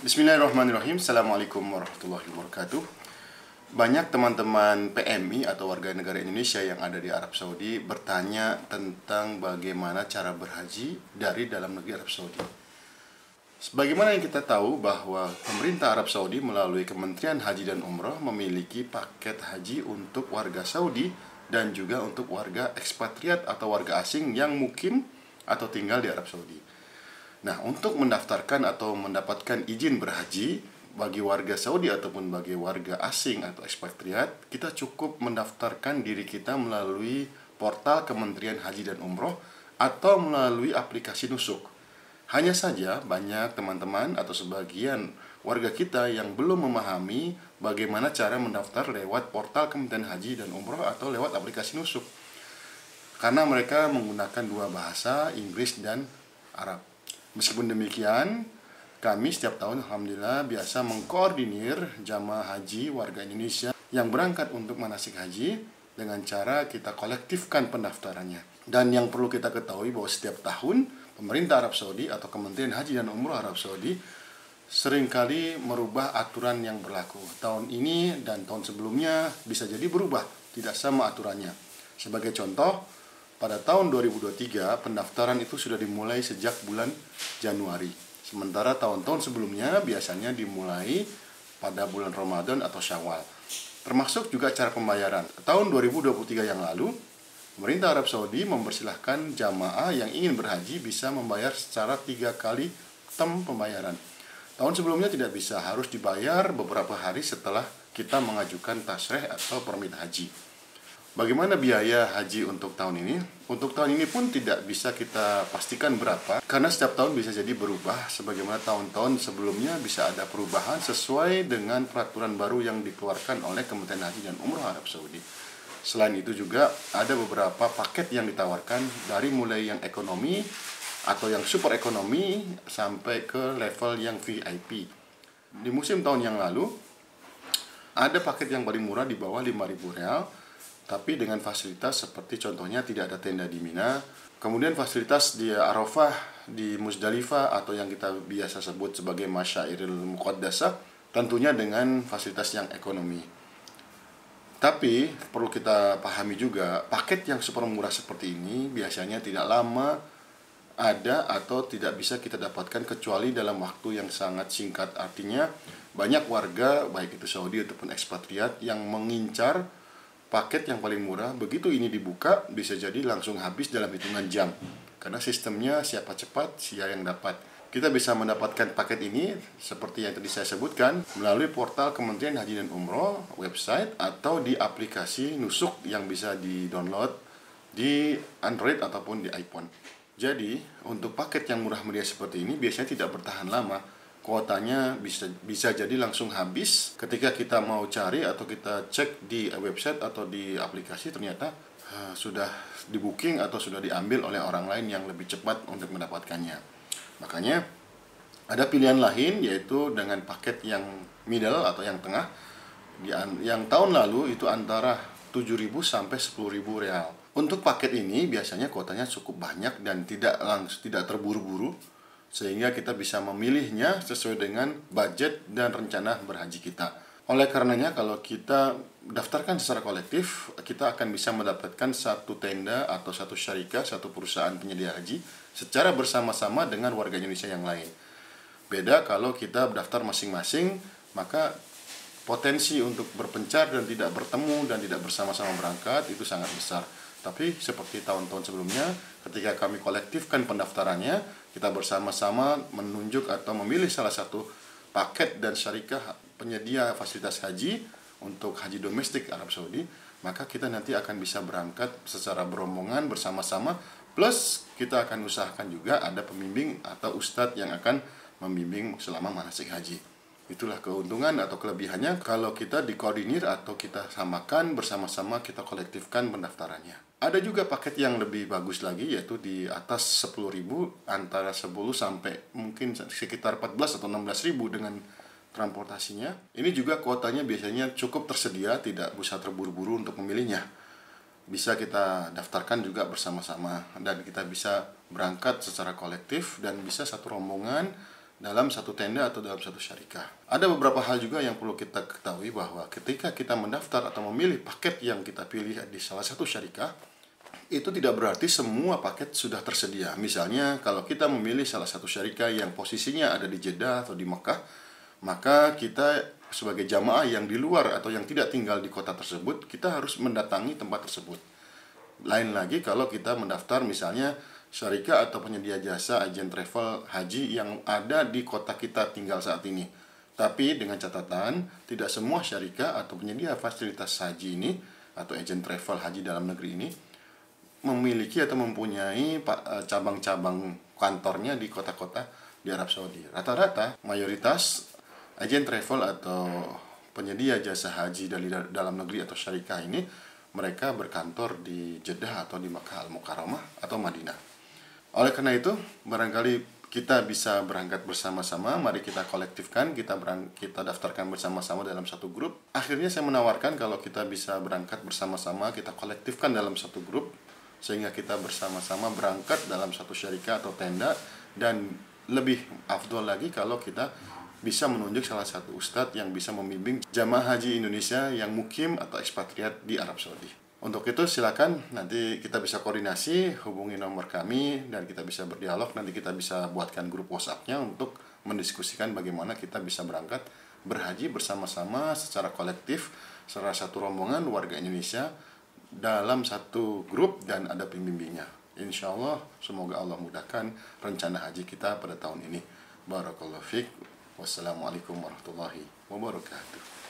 Bismillahirrahmanirrahim. Assalamualaikum warahmatullahi wabarakatuh. Banyak teman-teman PMI atau warga negara Indonesia yang ada di Arab Saudi bertanya tentang bagaimana cara berhaji dari dalam negeri Arab Saudi. Sebagaimana yang kita tahu bahwa pemerintah Arab Saudi melalui Kementerian Haji dan Umroh memiliki paket haji untuk warga Saudi dan juga untuk warga ekspatriat atau warga asing yang mukim atau tinggal di Arab Saudi. Nah, untuk mendaftarkan atau mendapatkan izin berhaji bagi warga Saudi ataupun bagi warga asing atau ekspatriat, kita cukup mendaftarkan diri kita melalui portal Kementerian Haji dan Umroh atau melalui aplikasi Nusuk. Hanya saja banyak teman-teman atau sebagian warga kita yang belum memahami bagaimana cara mendaftar lewat portal Kementerian Haji dan Umroh atau lewat aplikasi Nusuk. Karena mereka menggunakan dua bahasa, Inggris dan Arab. Meskipun demikian, kami setiap tahun alhamdulillah biasa mengkoordinir jamaah haji warga Indonesia yang berangkat untuk manasik haji dengan cara kita kolektifkan pendaftarannya. Dan yang perlu kita ketahui bahwa setiap tahun pemerintah Arab Saudi atau Kementerian Haji dan Umroh Arab Saudi seringkali merubah aturan yang berlaku. Tahun ini dan tahun sebelumnya bisa jadi berubah, tidak sama aturannya. Sebagai contoh, pada tahun 2023 pendaftaran itu sudah dimulai sejak bulan Januari. Sementara tahun-tahun sebelumnya biasanya dimulai pada bulan Ramadan atau Syawal. Termasuk juga cara pembayaran. Tahun 2023 yang lalu, pemerintah Arab Saudi mempersilahkan jamaah yang ingin berhaji bisa membayar secara 3 kali term pembayaran. Tahun sebelumnya tidak bisa, harus dibayar beberapa hari setelah kita mengajukan tasreh atau permit haji. Bagaimana biaya haji untuk tahun ini? Untuk tahun ini pun tidak bisa kita pastikan berapa, karena setiap tahun bisa jadi berubah. Sebagaimana tahun-tahun sebelumnya bisa ada perubahan sesuai dengan peraturan baru yang dikeluarkan oleh Kementerian Haji dan Umroh Arab Saudi. Selain itu juga ada beberapa paket yang ditawarkan dari mulai yang ekonomi atau yang super ekonomi sampai ke level yang VIP. Di musim tahun yang lalu ada paket yang paling murah di bawah 5.000 rial, tapi dengan fasilitas seperti contohnya tidak ada tenda di Mina, kemudian fasilitas di Arafah, di Muzdalifah atau yang kita biasa sebut sebagai Masyairil Muqaddasah, tentunya dengan fasilitas yang ekonomi. Tapi perlu kita pahami juga, paket yang super murah seperti ini biasanya tidak lama ada atau tidak bisa kita dapatkan kecuali dalam waktu yang sangat singkat. Artinya banyak warga, baik itu Saudi ataupun ekspatriat, yang mengincar paket yang paling murah. Begitu ini dibuka, bisa jadi langsung habis dalam hitungan jam. Karena sistemnya siapa cepat, siapa yang dapat. Kita bisa mendapatkan paket ini seperti yang tadi saya sebutkan melalui portal Kementerian Haji dan Umroh, website, atau di aplikasi Nusuk yang bisa di-download di Android ataupun di iPhone. Jadi, untuk paket yang murah meriah seperti ini biasanya tidak bertahan lama. Kuotanya bisa jadi langsung habis ketika kita mau cari atau kita cek di website atau di aplikasi, ternyata sudah di booking atau sudah diambil oleh orang lain yang lebih cepat untuk mendapatkannya. Makanya ada pilihan lain, yaitu dengan paket yang middle atau yang tengah. Yang tahun lalu itu antara 7.000 sampai 10.000 rial. Untuk paket ini biasanya kuotanya cukup banyak dan tidak terburu-buru, sehingga kita bisa memilihnya sesuai dengan budget dan rencana berhaji kita. Oleh karenanya, kalau kita daftarkan secara kolektif, kita akan bisa mendapatkan satu tenda atau satu syarikah, satu perusahaan penyedia haji secara bersama-sama dengan warga Indonesia yang lain. Beda kalau kita daftar masing-masing, maka potensi untuk berpencar dan tidak bertemu dan tidak bersama-sama berangkat itu sangat besar. Tapi seperti tahun-tahun sebelumnya, ketika kami kolektifkan pendaftarannya, kita bersama-sama menunjuk atau memilih salah satu paket dan syarikah penyedia fasilitas haji untuk haji domestik Arab Saudi, maka kita nanti akan bisa berangkat secara berombongan bersama-sama, plus kita akan usahakan juga ada pembimbing atau ustadz yang akan membimbing selama manasik haji. Itulah keuntungan atau kelebihannya kalau kita dikoordinir atau kita samakan bersama-sama, kita kolektifkan pendaftarannya. Ada juga paket yang lebih bagus lagi, yaitu di atas 10.000, antara 10 sampai mungkin sekitar 14 atau 16.000 dengan transportasinya. Ini juga kuotanya biasanya cukup tersedia, tidak usah terburu-buru untuk memilihnya. Bisa kita daftarkan juga bersama-sama dan kita bisa berangkat secara kolektif dan bisa satu rombongan dalam satu tenda atau dalam satu syarikah. Ada beberapa hal juga yang perlu kita ketahui bahwa ketika kita mendaftar atau memilih paket yang kita pilih di salah satu syarikah, itu tidak berarti semua paket sudah tersedia. Misalnya kalau kita memilih salah satu syarikah yang posisinya ada di Jeddah atau di Mekah, maka kita sebagai jamaah yang di luar atau yang tidak tinggal di kota tersebut, kita harus mendatangi tempat tersebut. Lain lagi kalau kita mendaftar misalnya syarikah atau penyedia jasa agen travel haji yang ada di kota kita tinggal saat ini. Tapi dengan catatan, tidak semua syarikah atau penyedia fasilitas haji ini atau agen travel haji dalam negeri ini memiliki atau mempunyai cabang-cabang kantornya di kota-kota di Arab Saudi. Rata-rata mayoritas agen travel atau penyedia jasa haji dari dalam negeri atau syarikah ini mereka berkantor di Jeddah atau di Makkah Al-Mukarramah atau Madinah. Oleh karena itu, barangkali kita bisa berangkat bersama-sama. Mari kita kolektifkan, kita daftarkan bersama-sama dalam satu grup. Akhirnya saya menawarkan kalau kita bisa berangkat bersama-sama, kita kolektifkan dalam satu grup, sehingga kita bersama-sama berangkat dalam satu syarikah atau tenda. Dan lebih afdol lagi kalau kita bisa menunjuk salah satu ustadz yang bisa membimbing jamaah haji Indonesia yang mukim atau ekspatriat di Arab Saudi. Untuk itu silakan nanti kita bisa koordinasi, hubungi nomor kami dan kita bisa berdialog. Nanti kita bisa buatkan grup WhatsApp-nya untuk mendiskusikan bagaimana kita bisa berangkat berhaji bersama-sama secara kolektif, secara satu rombongan warga Indonesia dalam satu grup dan ada pembimbingnya. Insya Allah, semoga Allah mudahkan rencana haji kita pada tahun ini. Barakallahu fiik. Wassalamualaikum warahmatullahi wabarakatuh.